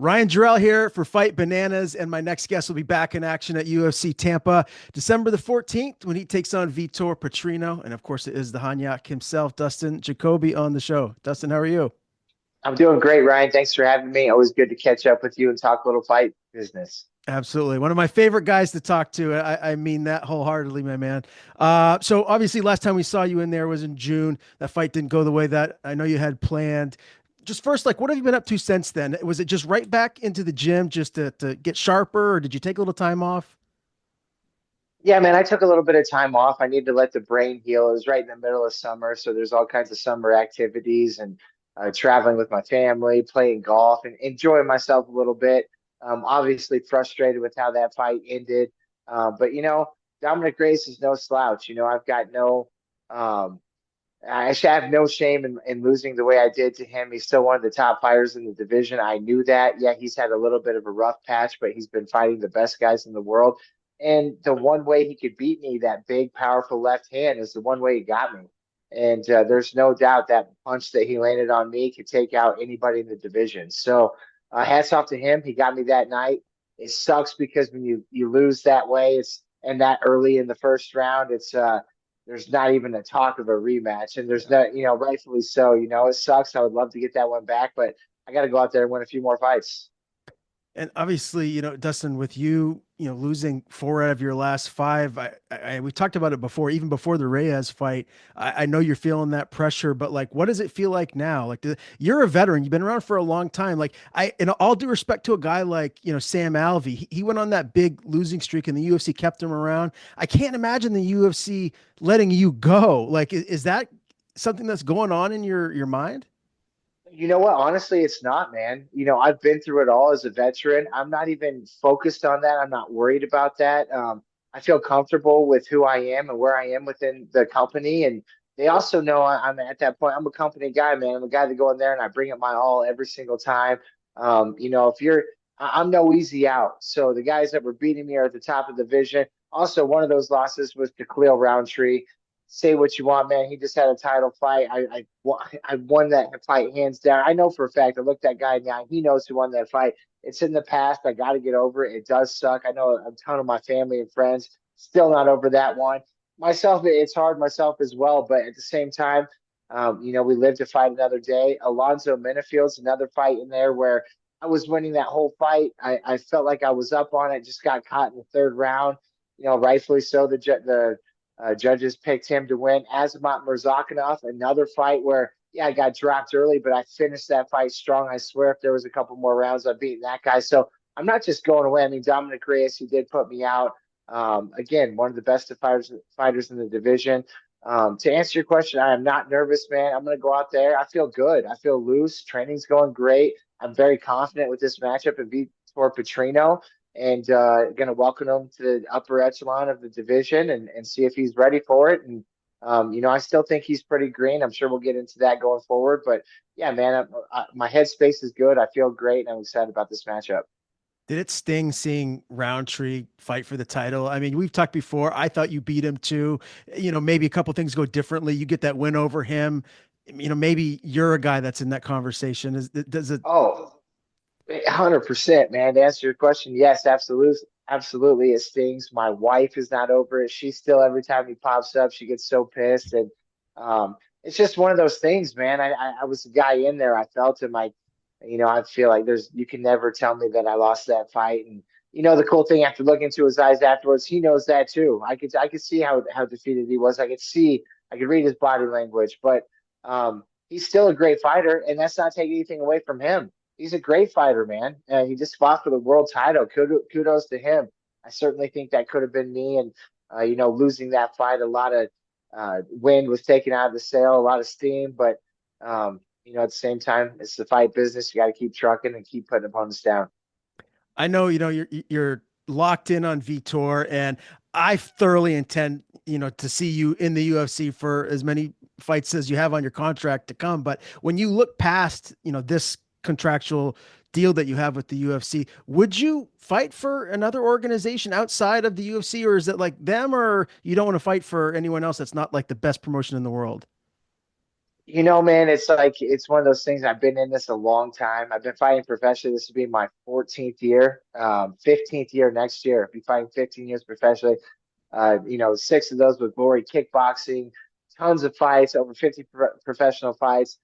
Ryan Jarrell here for Fight Bananas, and my next guest will be back in action at UFC Tampa December the 14th when he takes on Vitor Petrino. And of course, it is the Hanyak himself, Dustin Jacoby, on the show. Dustin, how are you? I'm doing great, Ryan. Thanks for having me. Always good to catch up with you and talk a little fight business. Absolutely. One of my favorite guys to talk to. I mean that wholeheartedly, my man. So obviously last time we saw you in there was in June. That fight didn't go the way that I know you had planned. Just first, like, what have you been up to since then? Was it just right back into the gym just to get sharper, or did you take a little time off? Yeah, man, I took a little bit of time off. I need to let the brain heal. It was right in the middle of summer, so there's all kinds of summer activities and traveling with my family, playing golf, and enjoying myself a little bit. Obviously frustrated with how that fight ended, but Dominic Reyes is no slouch. I've got no um, I should have no shame in losing the way I did to him. He's still one of the top fighters in the division. I knew that. Yeah, he's had a little bit of a rough patch, but he's been fighting the best guys in the world. And the one way he could beat me, that big, powerful left hand, is the one way he got me. And there's no doubt that punch that he landed on me could take out anybody in the division. So hats off to him. He got me that night. It sucks because when you lose that way, it's and that early in the first round, it's there's not even a talk of a rematch, and there's not, rightfully so. It sucks. I would love to get that one back, but I got to go out there and win a few more fights. And obviously, Dustin, with you, losing four out of your last five, we talked about it before, even before the Reyes fight. I know you're feeling that pressure, but like, what does it feel like now? Like, you're a veteran, you've been around for a long time. Like, in all due respect to a guy like, Sam Alvey, he went on that big losing streak and the UFC kept him around. I can't imagine the UFC letting you go. Like, is that something that's going on in your mind? You know what? Honestly, it's not, man. I've been through it all as a veteran. I'm not even focused on that. I'm not worried about that. I feel comfortable with who I am and where I am within the company. And they also know I'm at that point. I'm a company guy, man. I'm a guy that go in there and I bring it my all every single time. If I'm no easy out. So the guys that were beating me are at the top of the division. Also, one of those losses was to Khalil Roundtree. Say what you want, man. He just had a title fight. I won that fight hands down. I know for a fact. I looked that guy down. He knows who won that fight. It's in the past. I got to get over it. It does suck. I know a ton of my family and friends still not over that one. Myself, it's hard myself as well. But at the same time, we live to fight another day. Alonzo Menifield's another fight in there where I was winning that whole fight. I felt like I was up on it. Just got caught in the third round. Rightfully so. The judges picked him to win. Azamat Murzakanov, another fight where, yeah, I got dropped early, but I finished that fight strong. I swear if there was a couple more rounds, I'd beaten that guy. So I'm not just going away. I mean, Dominic Reyes, he did put me out. Again, one of the best fighters in the division. To answer your question, I am not nervous, man. I'm going to go out there. I feel good. I feel loose. Training's going great. I'm very confident with this matchup and beat for Petrino and going to welcome him to the upper echelon of the division and see if he's ready for it. And, I still think he's pretty green. I'm sure we'll get into that going forward. But yeah, man, my headspace is good. I feel great. And I'm excited about this matchup. Did it sting seeing Roundtree fight for the title? I mean, we've talked before. I thought you beat him too. Maybe a couple things go differently. You get that win over him. Maybe you're a guy that's in that conversation. Does it? Oh, 100%, man. To answer your question, yes, absolutely. Absolutely. It stings. My wife is not over it. She still, every time he pops up, she gets so pissed. And it's just one of those things, man. I was the guy in there. I felt him. I feel like you can never tell me that I lost that fight. And, the cool thing after looking into his eyes afterwards, he knows that too. I could see how defeated he was. I could read his body language, but he's still a great fighter. And that's not taking anything away from him. He's a great fighter, man. He just fought for the world title. Kudos to him. I certainly think that could have been me. And, losing that fight, a lot of wind was taken out of the sail, a lot of steam. But, at the same time, it's the fight business. You got to keep trucking and keep putting opponents down. I know, you're locked in on Vitor, and I thoroughly intend, to see you in the UFC for as many fights as you have on your contract to come. But when you look past, this contractual deal that you have with the UFC, would you fight for another organization outside of the UFC, or is it like them, or you don't want to fight for anyone else that's not like the best promotion in the world? Man, it's like it's one of those things. I've been in this a long time. I've been fighting professionally. This will be my 14th year, 15th year next year. I'll be fighting 15 years professionally. Six of those with glory kickboxing, tons of fights, over 50 professional fights.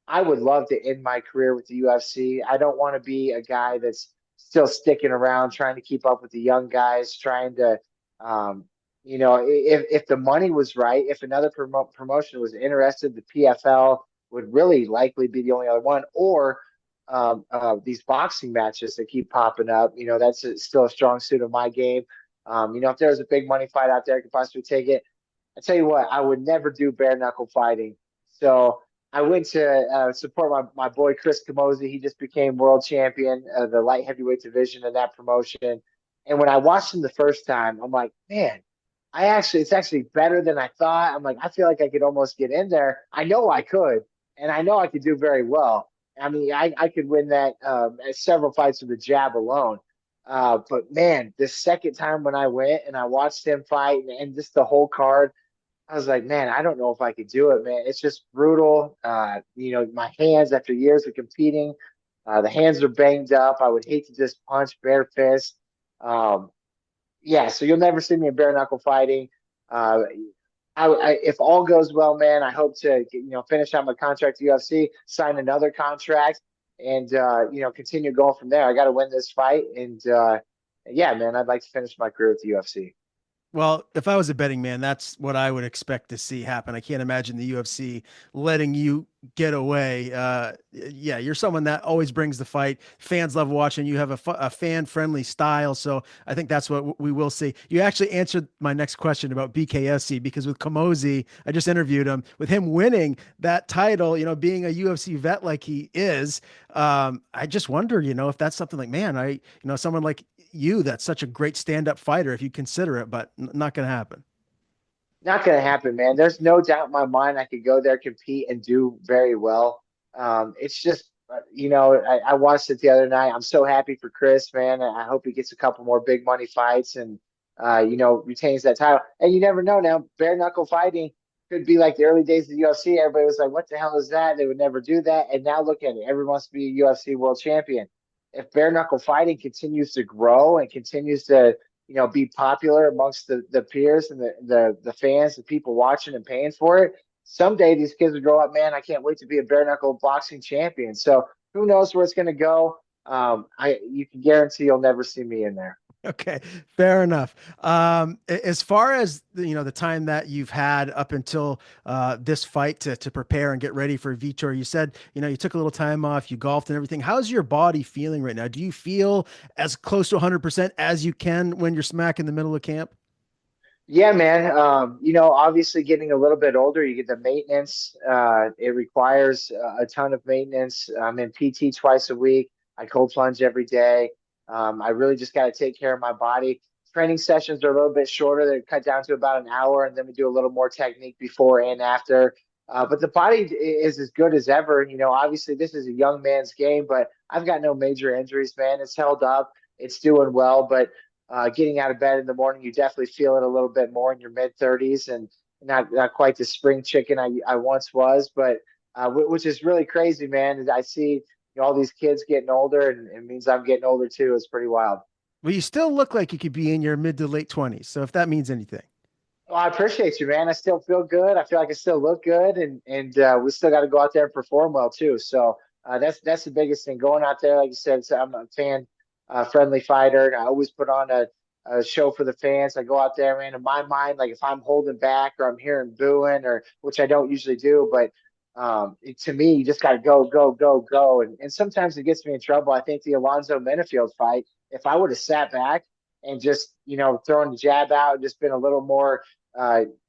I would love to end my career with the UFC. I don't want to be a guy that's still sticking around, trying to keep up with the young guys, trying to, um, if the money was right, if another promotion was interested, the PFL would really likely be the only other one, or these boxing matches that keep popping up. That's still a strong suit of my game. If there was a big money fight out there, I could possibly take it. I tell you what, I would never do bare knuckle fighting. So I went to support my boy Chris Camozzi. He just became world champion of the light heavyweight division in that promotion. And when I watched him the first time, I'm like, man, it's actually better than I thought. I'm like, I feel like I could almost get in there. I know I could, and I know I could do very well. I mean, I could win that several fights with the jab alone. But man, the second time when I went and I watched him fight and just the whole card, I was like, man, I don't know if I could do it, man. It's just brutal. My hands after years of competing, the hands are banged up. I would hate to just punch bare fist. Um, yeah, so you'll never see me in bare knuckle fighting. Uh, if all goes well, man, I hope to finish out my contract at UFC, sign another contract, and continue going from there. I got to win this fight, and yeah, man, I'd like to finish my career with the UFC. Well, if I was a betting man, that's what I would expect to see happen. I can't imagine the UFC letting you get away. Yeah, you're someone that always brings the fight. Fans love watching. You have a fan-friendly style, so I think that's what we will see. You actually answered my next question about BKFC because with Kamosi, I just interviewed him. With him winning that title, being a UFC vet like he is, I just wonder, if that's something like, man, someone like you that's such a great stand-up fighter if you consider it, but not going to happen. Not going to happen, man. There's no doubt in my mind I could go there, compete, and do very well. It's just, I watched it the other night. I'm so happy for Chris, man. I hope he gets a couple more big money fights and, retains that title. And you never know now, bare knuckle fighting could be like the early days of the UFC. Everybody was like, what the hell is that? They would never do that. And now look at it. Everyone wants to be a UFC world champion. If bare knuckle fighting continues to grow and continues to, be popular amongst the peers and the fans, the people watching and paying for it. Someday these kids will grow up, man. I can't wait to be a bare knuckle boxing champion. So who knows where it's going to go? You can guarantee you'll never see me in there. Okay, fair enough. As far as the time that you've had up until this fight to prepare and get ready for Vitor, you said you took a little time off, you golfed and everything. How's your body feeling right now? Do you feel as close to 100% as you can when you're smack in the middle of camp? Yeah, man. Obviously getting a little bit older, you get the maintenance. It requires a ton of maintenance. I'm in PT twice a week. I cold plunge every day. I really just got to take care of my body. Training sessions are a little bit shorter. They're cut down to about an hour, and then we do a little more technique before and after. But the body is as good as ever. Obviously this is a young man's game, but I've got no major injuries, man. It's held up. It's doing well, but getting out of bed in the morning, you definitely feel it a little bit more in your mid 30s and not quite the spring chicken I once was, but which is really crazy, man. I see all these kids getting older and it means I'm getting older too. It's pretty wild. Well, you still look like you could be in your mid to late 20s. So if that means anything. Well, I appreciate you, man. I still feel good. I feel like I still look good, and we still got to go out there and perform well too. So that's the biggest thing. Going out there, like you said, so I'm a fan friendly fighter, and I always put on a show for the fans. I go out there, man. In my mind, like if I'm holding back or I'm hearing booing, or which I don't usually do, but to me, you just got to go, go, go, go, and sometimes it gets me in trouble. I think the Alonzo Menifield fight, if I would have sat back and just throwing the jab out and just been a little more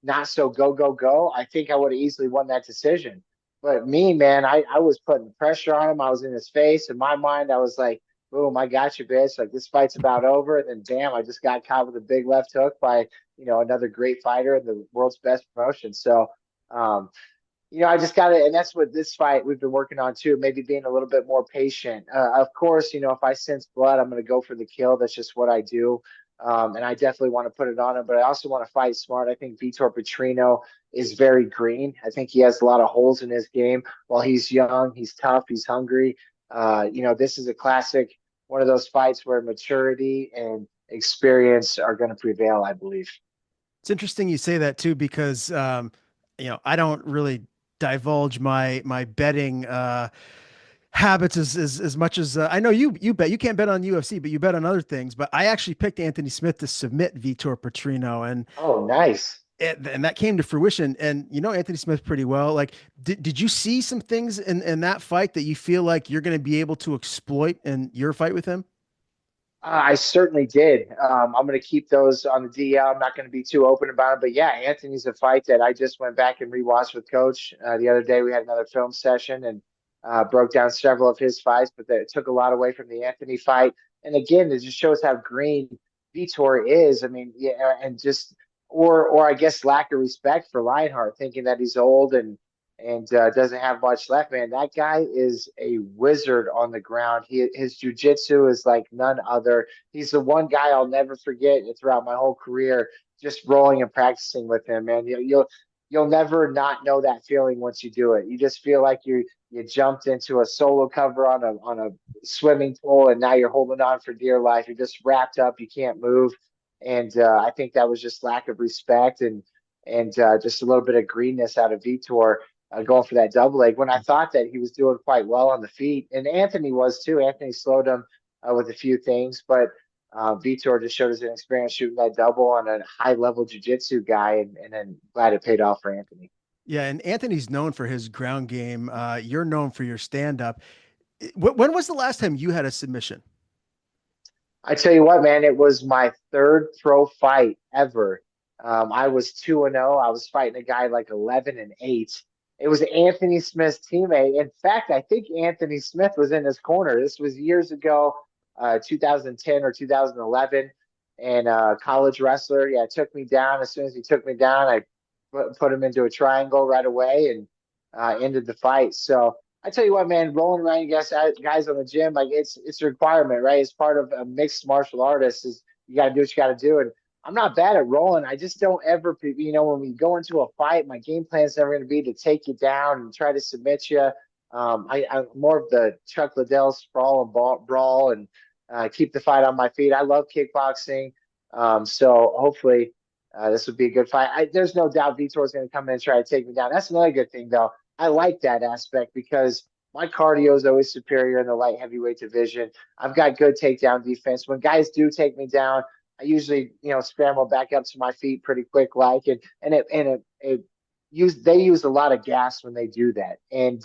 not so go go go, I think I would have easily won that decision. But me, man, I was putting pressure on him. I was in his face. In my mind, I was like, boom, I got you, bitch. Like this fight's about over. And then damn, I just got caught with a big left hook by, another great fighter in the world's best promotion. So I just got to, and that's what this fight we've been working on too, maybe being a little bit more patient. Of course, if I sense blood, I'm going to go for the kill. That's just what I do. And I definitely want to put it on him, but I also want to fight smart. I think Vitor Petrino is very green. I think he has a lot of holes in his game. While he's young, he's tough, he's hungry. This is a classic, one of those fights where maturity and experience are going to prevail, I believe. It's interesting you say that too, because I don't really divulge my betting habits as much as I know you bet. You can't bet on UFC, but you bet on other things. But I actually picked Anthony Smith to submit Vitor Petrino, Oh, nice. and that came to fruition. And you know Anthony Smith pretty well. Like, did you see some things in that fight that you feel like you're going to be able to exploit in your fight with him? I certainly did. I'm going to keep those on the DL. I'm not going to be too open about it, but yeah, Anthony's a fight that I just went back and rewatched with Coach the other day. We had another film session and broke down several of his fights, but it took a lot away from the Anthony fight. And again, it just shows how green Vitor is. I mean, yeah, and just or I guess lack of respect for Lionheart, thinking that he's old and doesn't have much left, man. That guy is a wizard on the ground. His jujitsu is like none other. He's the one guy I'll never forget throughout my whole career. Just rolling and practicing with him, man. You'll never not know that feeling once you do it. You just feel like you jumped into a solo cover on a swimming pool, and now you're holding on for dear life. You're just wrapped up. You can't move, and I think that was just lack of respect and just a little bit of greenness out of Vitor going for that double leg when I thought that he was doing quite well on the feet. And Anthony was too. Anthony slowed him with a few things, but Vitor just showed his inexperience shooting that double on a high level jiu-jitsu guy. And then glad it paid off for Anthony. Yeah, and Anthony's known for his ground game. You're known for your stand up. When was the last time you had a submission? I tell you what, man, it was my third pro fight ever. I was 2-0. I was fighting a guy like 11-8. It was Anthony Smith's teammate. In fact, I think Anthony Smith was in his corner. This was years ago, 2010 or 2011, and college wrestler. Yeah, took me down. As soon as he took me down, I put him into a triangle right away and ended the fight. So I tell you what, man, rolling around you guys on the gym, like it's a requirement, right? It's part of a mixed martial artist is you got to do what you got to do. And I'm not bad at rolling. I just don't ever, when we go into a fight, my game plan is never going to be to take you down and try to submit you. I'm more of the Chuck Liddell sprawl and brawl and keep the fight on my feet. I love kickboxing. So hopefully this would be a good fight. There's no doubt Vitor is going to come in and try to take me down. That's another good thing, though. I like that aspect because my cardio is always superior in the light heavyweight division. I've got good takedown defense. When guys do take me down, I usually, scramble back up to my feet pretty quick, like they use a lot of gas when they do that, and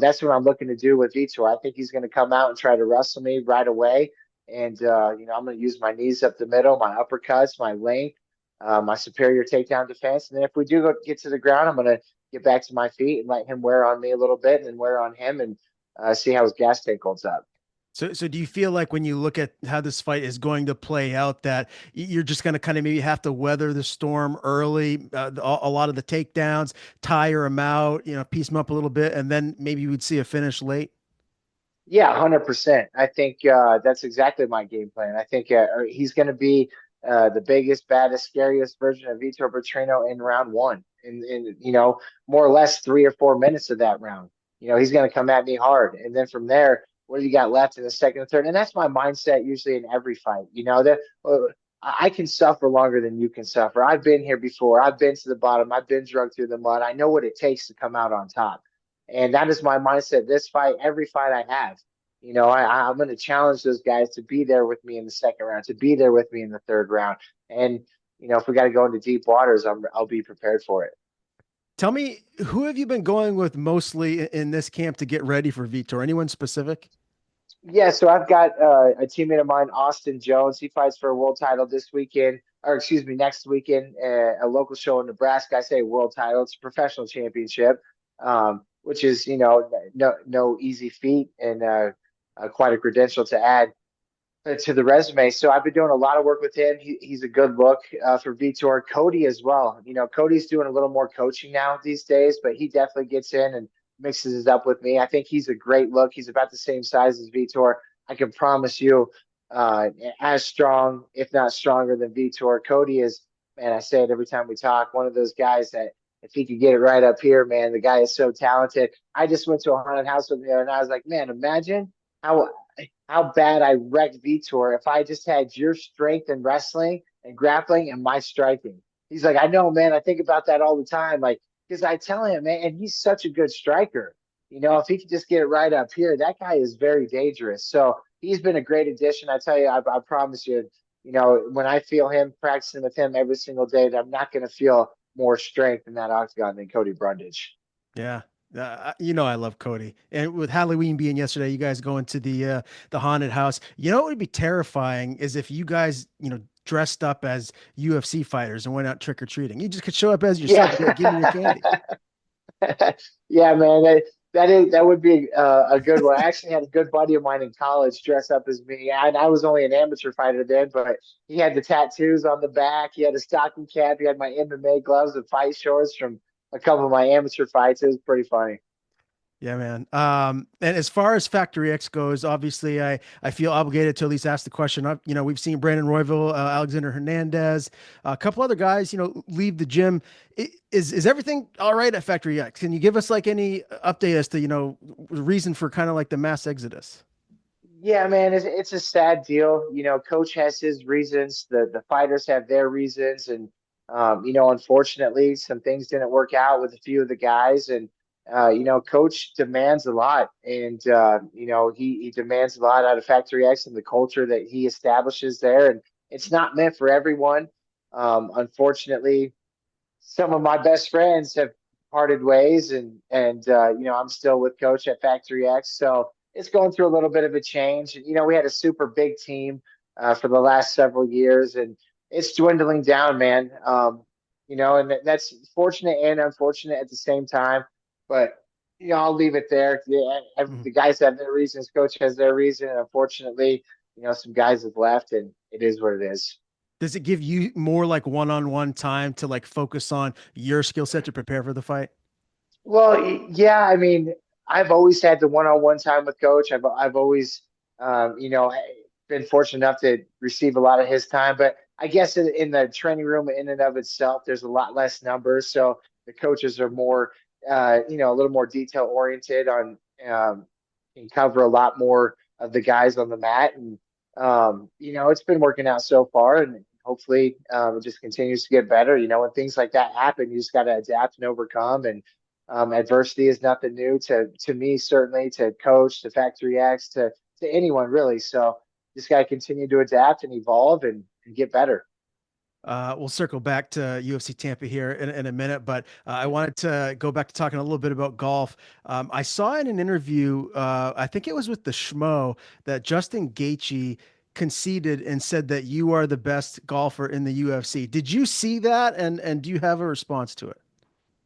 that's what I'm looking to do with Vitor. I think he's going to come out and try to wrestle me right away, and I'm going to use my knees up the middle, my uppercuts, my length, my superior takedown defense, and then if we do get to the ground, I'm going to get back to my feet and let him wear on me a little bit and then wear on him and see how his gas tank holds up. So do you feel like when you look at how this fight is going to play out, that you're just going to kind of maybe have to weather the storm early, a lot of the takedowns, tire him out, piece him up a little bit, and then maybe you would see a finish late? Yeah, 100%. I think that's exactly my game plan. I think he's going to be the biggest, baddest, scariest version of Vitor Bertrino in round one, in more or less 3 or 4 minutes of that round. He's going to come at me hard, and then from there, what do you got left in the second and third? And that's my mindset usually in every fight. That I can suffer longer than you can suffer. I've been here before. I've been to the bottom. I've been drugged through the mud. I know what it takes to come out on top. And that is my mindset. This fight, every fight I have, I'm going to challenge those guys to be there with me in the second round, to be there with me in the third round. And, if we got to go into deep waters, I'll be prepared for it. Tell me, who have you been going with mostly in this camp to get ready for Vitor? Anyone specific? Yeah, so I've got a teammate of mine, Austin Jones. He fights for a world title this weekend, or excuse me, next weekend, a local show in Nebraska. I say world title; it's a professional championship, which is no easy feat and quite a credential to add to the resume. So I've been doing a lot of work with him. He's a good look for Vitor. Cody as well. Cody's doing a little more coaching now these days, but he definitely gets in and mixes it up with me. I think he's a great look. He's about the same size as Vitor. I can promise you, uh, as strong, if not stronger than Vitor. Cody is, man, I say it every time we talk, one of those guys that if he could get it right up here, man, the guy is so talented. I just went to a haunted house with him and I was like, man, imagine how how bad I wrecked Vitor if I just had your strength in wrestling and grappling and my striking. He's like, I know, man. I think about that all the time. Like, because I tell him, man, and he's such a good striker. If he could just get it right up here, that guy is very dangerous. So he's been a great addition. I tell you, I promise you, when I feel him practicing with him every single day, that I'm not going to feel more strength in that octagon than Cody Brundage. Yeah. I love Cody. And with Halloween being yesterday, you guys going to the haunted house. You know what would be terrifying is if you guys, dressed up as UFC fighters and went out trick or treating. You just could show up as yourself and be like, "Give me your Yeah. candy." Yeah, man, that would be a good one. I actually had a good buddy of mine in college dress up as me, and I was only an amateur fighter then, but he had the tattoos on the back. He had a stocking cap. He had my MMA gloves and fight shorts from a couple of my amateur fights. It was pretty funny. Yeah, man. And as far as Factory X goes, obviously, I feel obligated to at least ask the question. We've seen Brandon Royville, Alexander Hernandez, a couple other guys, leave the gym. Is everything all right at Factory X? Can you give us like any update as to the reason for kind of like the mass exodus? Yeah, man, it's a sad deal. Coach has his reasons. The fighters have their reasons, and unfortunately, some things didn't work out with a few of the guys, and Coach demands a lot, and he demands a lot out of Factory X and the culture that he establishes there, and it's not meant for everyone. Unfortunately, some of my best friends have parted ways, and I'm still with Coach at Factory X, so it's going through a little bit of a change. We had a super big team for the last several years, and it's dwindling down, man. And that's fortunate and unfortunate at the same time. But I'll leave it there. Yeah, Mhm. the guys have their reasons. Coach has their reason. And unfortunately, some guys have left, and it is what it is. Does it give you more like one-on-one time to like focus on your skill set to prepare for the fight? Well, yeah, I mean, I've always had the one-on-one time with coach. I've always, been fortunate enough to receive a lot of his time. But I guess in the training room, in and of itself, there's a lot less numbers, so the coaches are more, a little more detail oriented on, can cover a lot more of the guys on the mat, and it's been working out so far, and hopefully, it just continues to get better. When things like that happen, you just got to adapt and overcome, and adversity is nothing new to me, certainly to coach, to Factory X, to anyone really. So just got to continue to adapt and evolve and get better. We'll circle back to UFC Tampa here in a minute, but I wanted to go back to talking a little bit about golf. I saw in an interview, I think it was with the Schmo, that Justin Gaethje conceded and said that you are the best golfer in the UFC. Did you see that, and do you have a response to it?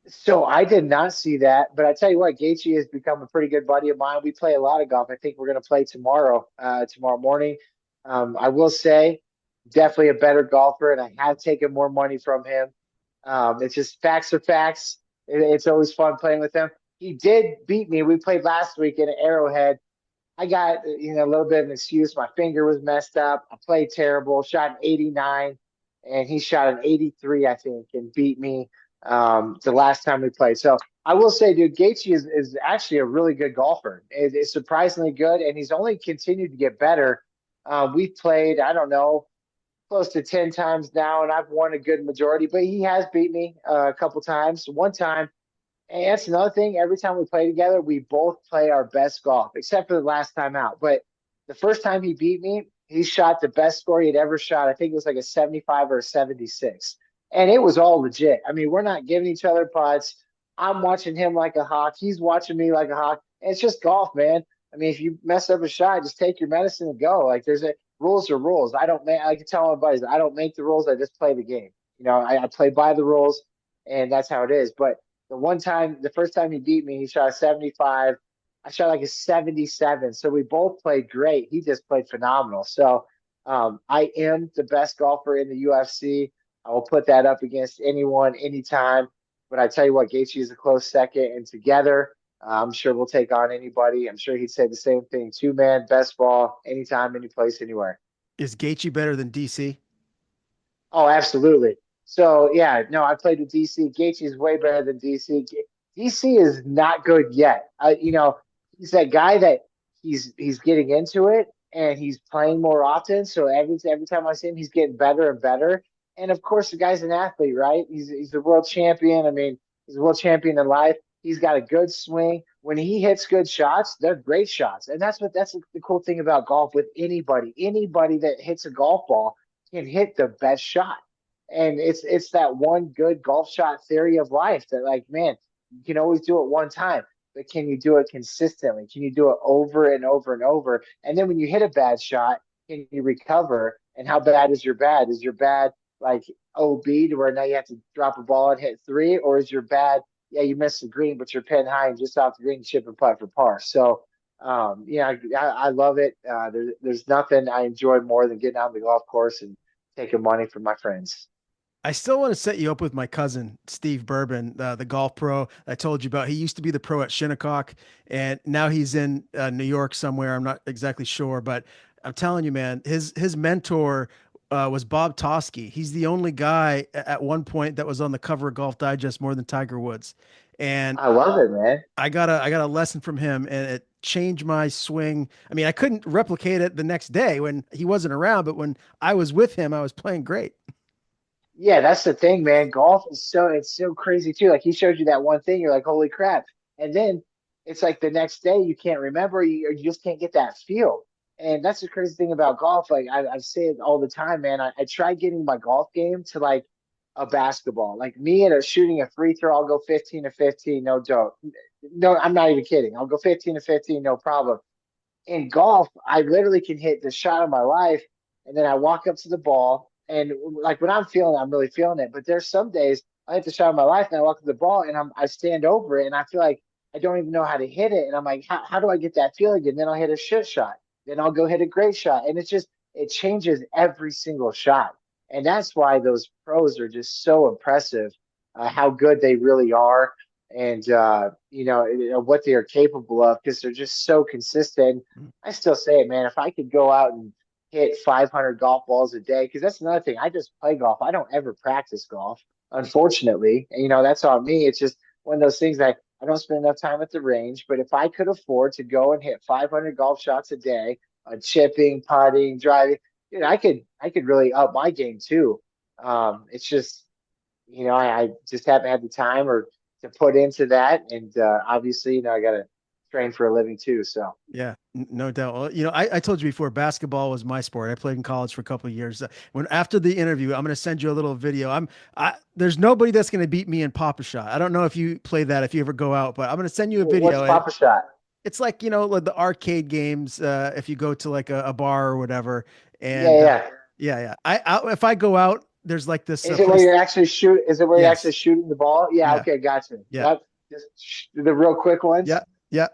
So I did not see that, but I tell you what, Gaethje has become a pretty good buddy of mine. We play a lot of golf. I think we're going to play tomorrow morning. I will say, definitely a better golfer, and I have taken more money from him. It's just facts are facts. It's always fun playing with him. He did beat me. We played last week in Arrowhead. I got a little bit of an excuse. My finger was messed up. I played terrible. Shot an 89, and he shot an 83, I think, and beat me the last time we played. So I will say, dude, Gaethje is actually a really good golfer. It's surprisingly good, and he's only continued to get better. We've played, I don't know, close to 10 times now, and I've won a good majority, but he has beat me a couple times. One time, and that's another thing. Every time we play together, we both play our best golf, except for the last time out. But the first time he beat me, he shot the best score he had ever shot. I think it was like a 75 or a 76. And it was all legit. I mean, we're not giving each other putts. I'm watching him like a hawk. He's watching me like a hawk. And it's just golf, man. I mean, if you mess up a shot, just take your medicine and go. Like there's a rules are rules. I don't make I can tell my buddies, I don't make the rules, I just play the game. I play by the rules and that's how it is. But the first time he beat me, he shot a 75. I shot like a 77. So we both played great. He just played phenomenal. So I am the best golfer in the UFC. I will put that up against anyone, anytime. But I tell you what, Gaethje is a close second, and together, I'm sure we'll take on anybody. I'm sure he'd say the same thing. Two man, best ball, anytime, any place, anywhere. Is Gaethje better than DC? Oh, absolutely. So yeah, no, I played with DC. Gaethje is way better than DC. DC is not good yet. He's that guy that he's getting into it and he's playing more often. So every time I see him, he's getting better and better. And of course, the guy's an athlete, right? He's a world champion. I mean, he's a world champion in life. He's got a good swing. When he hits good shots, they're great shots. And that's the cool thing about golf with anybody. Anybody that hits a golf ball can hit the best shot. And it's that one good golf shot theory of life that like, man, you can always do it one time, but can you do it consistently? Can you do it over and over and over? And then when you hit a bad shot, can you recover? And how bad is your bad? Is your bad like OB to where now you have to drop a ball and hit three, or is your bad, yeah, you missed the green, but you're pin high and just off the green, chip and putt for par. So yeah, I love it. There's nothing I enjoy more than getting out on the golf course and taking money from my friends. I still want to set you up with my cousin, Steve Bourbon, the golf pro I told you about. He used to be the pro at Shinnecock, and now he's in New York somewhere. I'm not exactly sure, but I'm telling you, man, his mentor was Bob Toski. He's the only guy at one point that was on the cover of Golf Digest more than Tiger Woods. And I love it, man. I got a lesson from him, and it changed my swing. I mean, I couldn't replicate it the next day when he wasn't around, but when I was with him, I was playing great. Yeah, that's the thing, man. Golf is it's so crazy too. Like he showed you that one thing, you're like, holy crap. And then it's like the next day you can't remember, or you just can't get that feel. And that's the crazy thing about golf. Like I say it all the time, man. I try getting my golf game to like a basketball. Like me and a shooting a free throw, I'll go 15 to 15, no joke. No, I'm not even kidding. I'll go 15 to 15, no problem. In golf, I literally can hit the shot of my life, and then I walk up to the ball, and like when I'm feeling, it, I'm really feeling it. But there's some days I hit the shot of my life, and I walk up to the ball, and I stand over it, and I feel like I don't even know how to hit it, and I'm like, how do I get that feeling? And then I'll hit a shit shot, then I'll go hit a great shot, and it changes every single shot, and that's why those pros are just so impressive, how good they really are and what they are capable of because they're just so consistent. I still say it, man. If I could go out and hit 500 golf balls a day, because that's another thing. I just play golf. I don't ever practice golf, unfortunately. And, that's on me. It's just one of those things that I don't spend enough time at the range. But if I could afford to go and hit 500 golf shots a day, chipping, putting, driving, I could really up my game too. It's just I just haven't had the time or to put into that. And obviously, I got to train for a living too. So Yeah, no doubt. Well, I told you before, basketball was my sport. I played in college for a couple of years. When after the interview, I'm going to send you a little video. There's nobody that's going to beat me in Papa Shot. I don't know if you play that, if you ever go out, but I'm going to send you a what's video, and Papa Shot? it's like, like the arcade games. If you go to like a bar or whatever, Yeah, and yeah. yeah, yeah. If I go out, there's like this Is it where place. you're actually shoot? Is it where you're actually Yes. shooting the ball? Yeah. Yeah. Okay. Gotcha. Yeah. Yep. Just the real quick Yeah. ones. Yeah.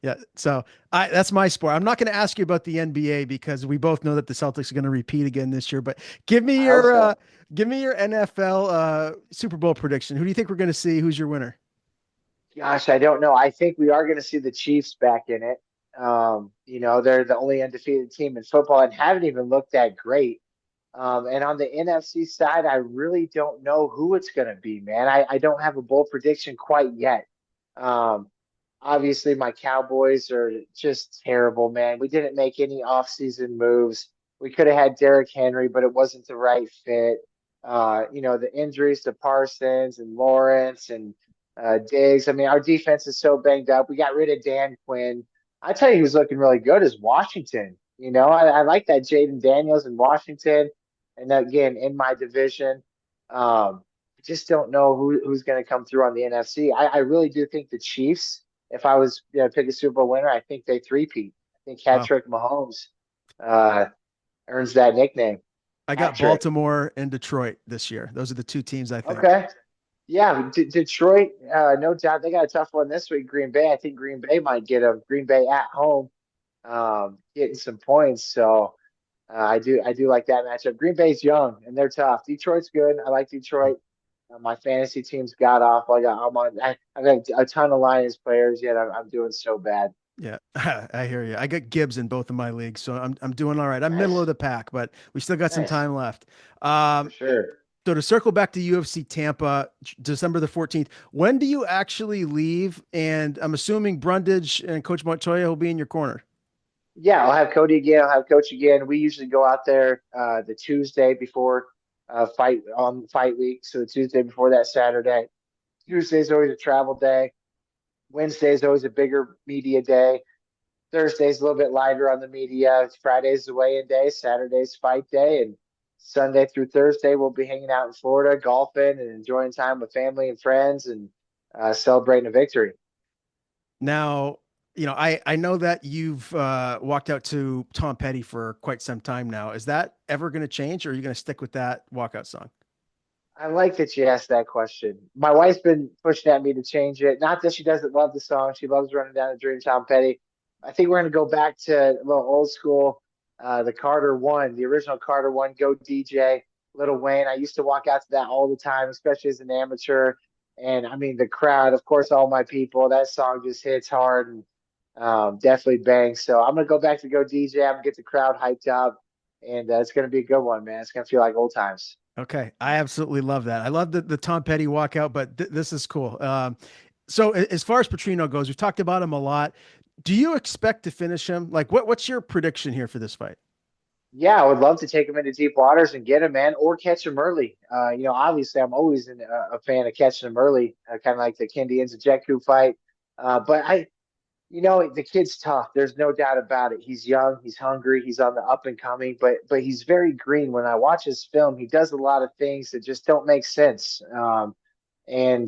Yeah. So that's my sport. I'm not going to ask you about the NBA because we both know that the Celtics are going to repeat again this year. But give me I hope your so. NFL Super Bowl prediction. Who do you think we're going to see? Who's your winner? Gosh, I don't know. I think we are going to see the Chiefs back in it. They're the only undefeated team in football and haven't even looked that great. And on the NFC side, I really don't know who it's going to be, man. I don't have a bold prediction quite yet. Um, Obviously, my Cowboys are just terrible, man. We didn't make any offseason moves. We could have had Derrick Henry, but it wasn't the right fit. The injuries to Parsons and Lawrence and Diggs. I mean, our defense is so banged up. We got rid of Dan Quinn. I tell you, who's looking really good is Washington. I like that Jaden Daniels in Washington, and again in my division. I just don't know who's going to come through on the NFC. I really do think the Chiefs. If I was pick a Super Bowl winner, I think they three-peat. I think Wow. Patrick Mahomes uh, earns that nickname. I got Patrick. Baltimore and Detroit this year. Those are the two teams I think. Okay. Yeah, Detroit, no doubt. They got a tough one this week. Green Bay. I think Green Bay might get a Green Bay at home, getting some points. So I do like that matchup. Green Bay's young and they're tough. Detroit's good. I like Detroit. My fantasy team's got off. I got a ton of Lions players, yet I'm doing so bad. Yeah, I hear you. I got Gibbs in both of my leagues, so I'm doing all right. I'm middle of Nice, the pack, but we still got some nice time left. for Um, sure. so to circle back to UFC Tampa, December the 14th, when do you actually leave? And I'm assuming Brundage and Coach Montoya will be in your corner. Yeah, I'll have Cody again. I'll have Coach again. We usually go out there the Tuesday before fight on fight week. So the Tuesday before that Saturday. Tuesday's always a travel day. Wednesday's always a bigger media day. Thursday's a little bit lighter on the media. Friday's the weigh-in day. Saturday's fight day, and Sunday through Thursday we'll be hanging out in Florida, golfing and enjoying time with family and friends, and celebrating a victory. Now, I know that you've walked out to Tom Petty for quite some time now. Is that ever going to change, or are you going to stick with that walkout song? I like that you asked that question. My wife's been pushing at me to change it. Not that she doesn't love the song; she loves running down the dream, Tom Petty. I think we're going to go back to a little old school, the Carter One, the original Carter One, Go DJ, Little Wayne. I used to walk out to that all the time, especially as an amateur. And I mean, the crowd, of course, all my people. That song just hits hard and definitely bangs. So I'm going to go back to Go DJ. I'm going to get the crowd hyped up, and it's going to be a good one, man. It's going to feel like old times. Okay, I absolutely love that. I love the Tom Petty walkout, but this is cool. So as far as Petrino goes, we've talked about him a lot. Do you expect to finish him? Like, what's your prediction here for this fight? Yeah, I would love to take him into deep waters and get him, man, or catch him early. Obviously, I'm always a fan of catching him early, kind of like the Kendi Nzechukwu fight. But the kid's tough. There's no doubt about it. He's young, he's hungry, he's on the up and coming, but he's very green. When I watch his film, he does a lot of things that just don't make sense. And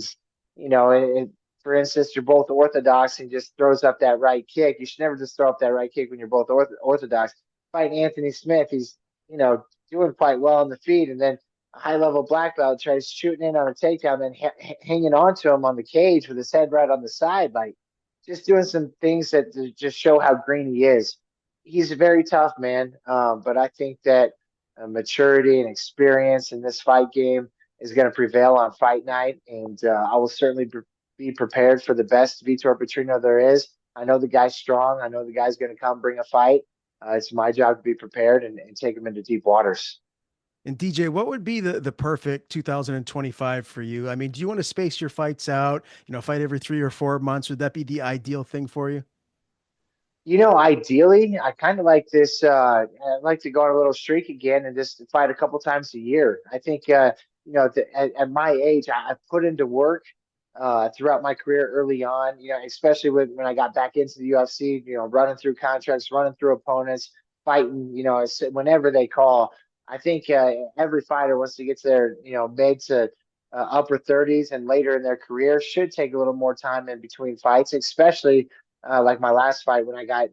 for instance, you're both orthodox and just throws up that right kick. You should never just throw up that right kick when you're both orthodox. Fighting Anthony Smith, he's doing quite well on the feet, and then a high level black belt tries shooting in on a takedown, then hanging on to him on the cage with his head right on the side, like just doing some things that just show how green he is. He's a very tough man, but I think that maturity and experience in this fight game is going to prevail on fight night, and I will certainly be prepared for the best Vitor Petrino there is. I know the guy's strong. I know the guy's going to come bring a fight. It's my job to be prepared and take him into deep waters. And DJ, what would be the perfect 2025 for you? I mean, do you want to space your fights out? Fight every 3 or 4 months. Would that be the ideal thing for you? Ideally, I kind of like this. I'd like to go on a little streak again and just fight a couple times a year. I think, at my age, I've put into work throughout my career early on, especially when I got back into the UFC, running through contracts, running through opponents, fighting, whenever they call. I think every fighter wants to get to their, mid to upper 30s and later in their career should take a little more time in between fights, especially like my last fight when I got,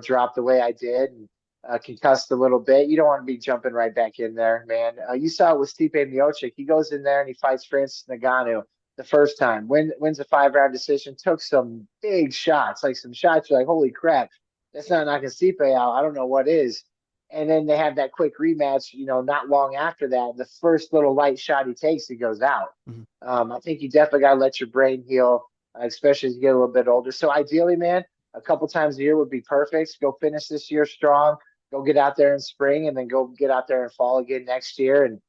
dropped the way I did and concussed a little bit. You don't want to be jumping right back in there, man. You saw it with Stipe Miocic. He goes in there and he fights Francis Ngannou the first time, wins a 5 round decision, took some big shots, like some shots you're like, holy crap, that's not knocking Stipe out. I don't know what is. And then they have that quick rematch, not long after that. The first little light shot he takes, he goes out. Mhm. I think you definitely got to let your brain heal, especially as you get a little bit older. So ideally, man, a couple times a year would be perfect. Go finish this year strong. Go get out there in spring, and then go get out there in fall again next year, and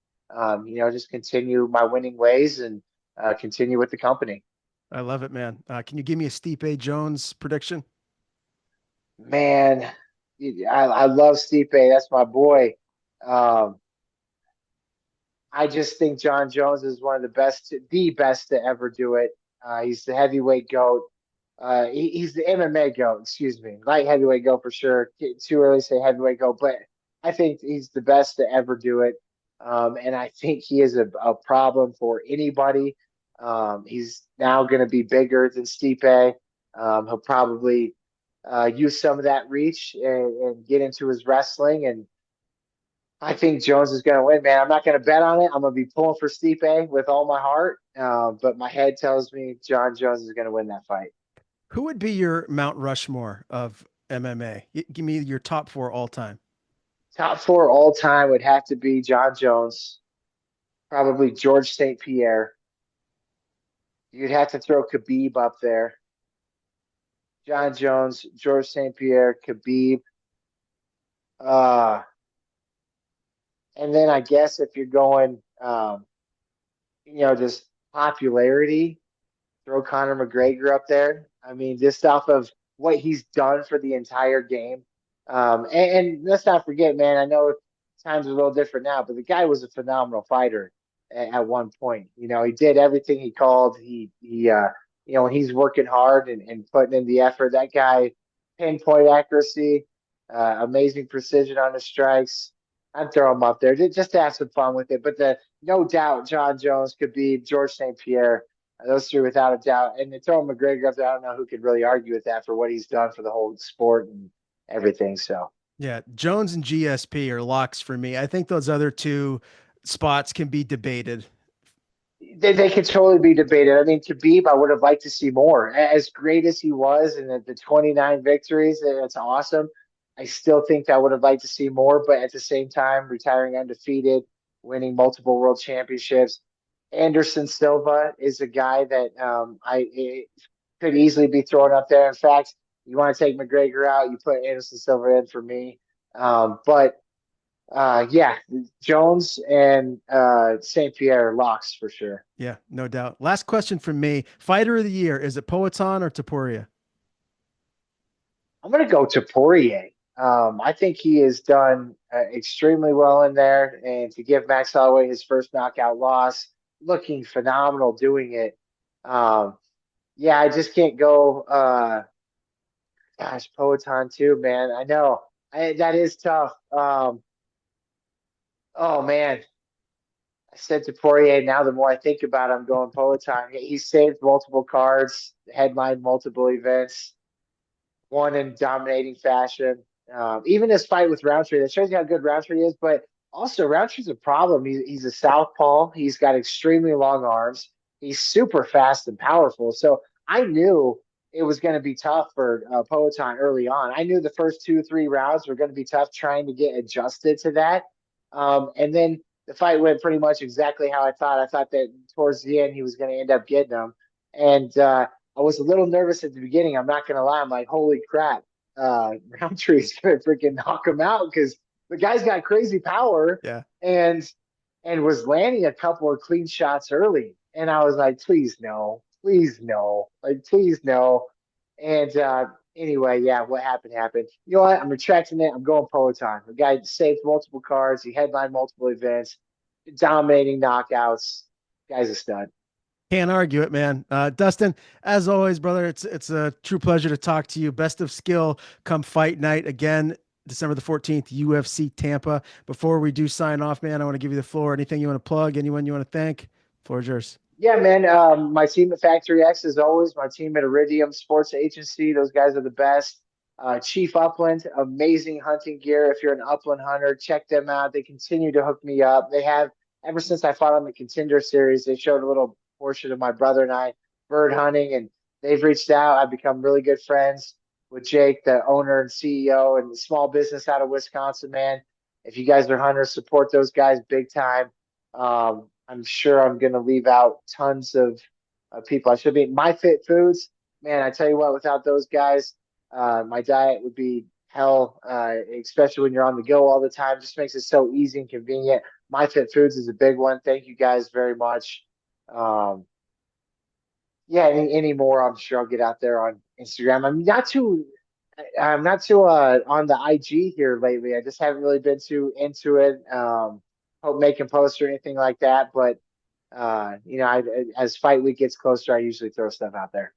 just continue my winning ways and continue with the company. I love it, man. Can you give me a Stipe Jones prediction? Man, I love Stipe. That's my boy. Um, I just think John Jones is one of the best to ever do it. He's the heavyweight goat. He's the MMA goat, excuse me. Light heavyweight goat for sure. Too early to say heavyweight goat, but I think he's the best to ever do it. And I think he is a problem for anybody. He's now going to be bigger than Stipe. He'll probably use some of that reach and get into his wrestling. And I think Jones is going to win, man. I'm not going to bet on it. I'm going to be pulling for Stipe with all my heart. But my head tells me John Jones is going to win that fight. Who would be your Mount Rushmore of MMA? Give me your top four all time. Top four all time would have to be John Jones, probably George St. Pierre. You'd have to throw Khabib up there. John Jones, George St. Pierre, Khabib. Uh, and then I guess if you're going, just popularity, throw Conor McGregor up there. I mean, just off of what he's done for the entire game. And let's not forget, man, I know times are a little different now, but the guy was a phenomenal fighter at one point. He did everything he called. When he's working hard and putting in the effort, that guy, pinpoint accuracy, amazing precision on his strikes. I'd throw him up there just to have some fun with it. But no doubt, John Jones could be George St. Pierre, those three without a doubt. And to throw McGregor up there, I don't know who could really argue with that for what he's done for the whole sport and everything. So Yeah, Jones and GSP are locks for me. I think those other two spots can be debated. they could totally be debated. I mean, Khabib, I would have liked to see more. As great as he was and the 29 victories, that's awesome. I still think I would have liked to see more, but at the same time, retiring undefeated, winning multiple world championships. Anderson Silva is a guy that could easily be thrown up there. In fact, you want to take McGregor out, you put Anderson Silva in for me. But yeah, Jones and St. Pierre locks for sure. Yeah, no doubt. Last question from me. Fighter of the year, is it Poatan or Taporia? I'm going to go to Poirier. I think he has done extremely well in there, and to give Max Holloway his first knockout loss, looking phenomenal doing it. Yeah, I just can't go. Gosh, Poetan too, man. I know that is tough. Oh man, I said to Poirier. Now, the more I think about it, I'm going Poetan. He saved multiple cards, headlined multiple events, won in dominating fashion. Even his fight with Roundtree, that shows you how good Roundtree is. But also, Roundtree's a problem. He's a southpaw. He's got extremely long arms. He's super fast and powerful. So I knew it was going to be tough for Poetan early on. I knew the first 2, 3 rounds were going to be tough trying to get adjusted to that. And then the fight went pretty much exactly how I thought. I thought that towards the end he was going to end up getting him. And I was a little nervous at the beginning. I'm not going to lie. I'm like, holy crap, Roundtree's going to freaking knock him out because the guy's got crazy power Yeah. and was landing a couple of clean shots early. And I was like, please no, like please no. And anyway, yeah, what happened happened. You know what? I'm retracting it. I'm going Peloton. The guy saved multiple cards. He headlined multiple events, dominating knockouts. Guy's a stud. Can't argue it, man. Dustin, as always, brother, it's a true pleasure to talk to you. Best of skill come fight night again, December the 14th, UFC Tampa. Before we do sign off, man, I want to give you the floor. Anything you want to plug, anyone you want to thank? Floor is yours. Yeah, man. My team at Factory X, as always, my team at Iridium Sports Agency. Those guys are the best. Chief Upland, amazing hunting gear. If you're an upland hunter, check them out. They continue to hook me up. They have, ever since I fought on the Contender Series, they showed a little portion of my brother and I bird hunting, and they've reached out. I've become really good friends with Jake, the owner and CEO and small business out of Wisconsin, man. If you guys are hunters, support those guys big time. I'm sure I'm going to leave out tons of people. I should be My Fit Foods, man. I tell you what, without those guys, my diet would be hell, especially when you're on the go all the time. Just makes it so easy and convenient. My Fit Foods is a big one. Thank you guys very much. Um, yeah, any more, I'm sure I'll get out there on Instagram. I'm not too on the IG here lately. I just haven't really been too into it. Hope making posts or anything like that. But as fight week gets closer, I usually throw stuff out there.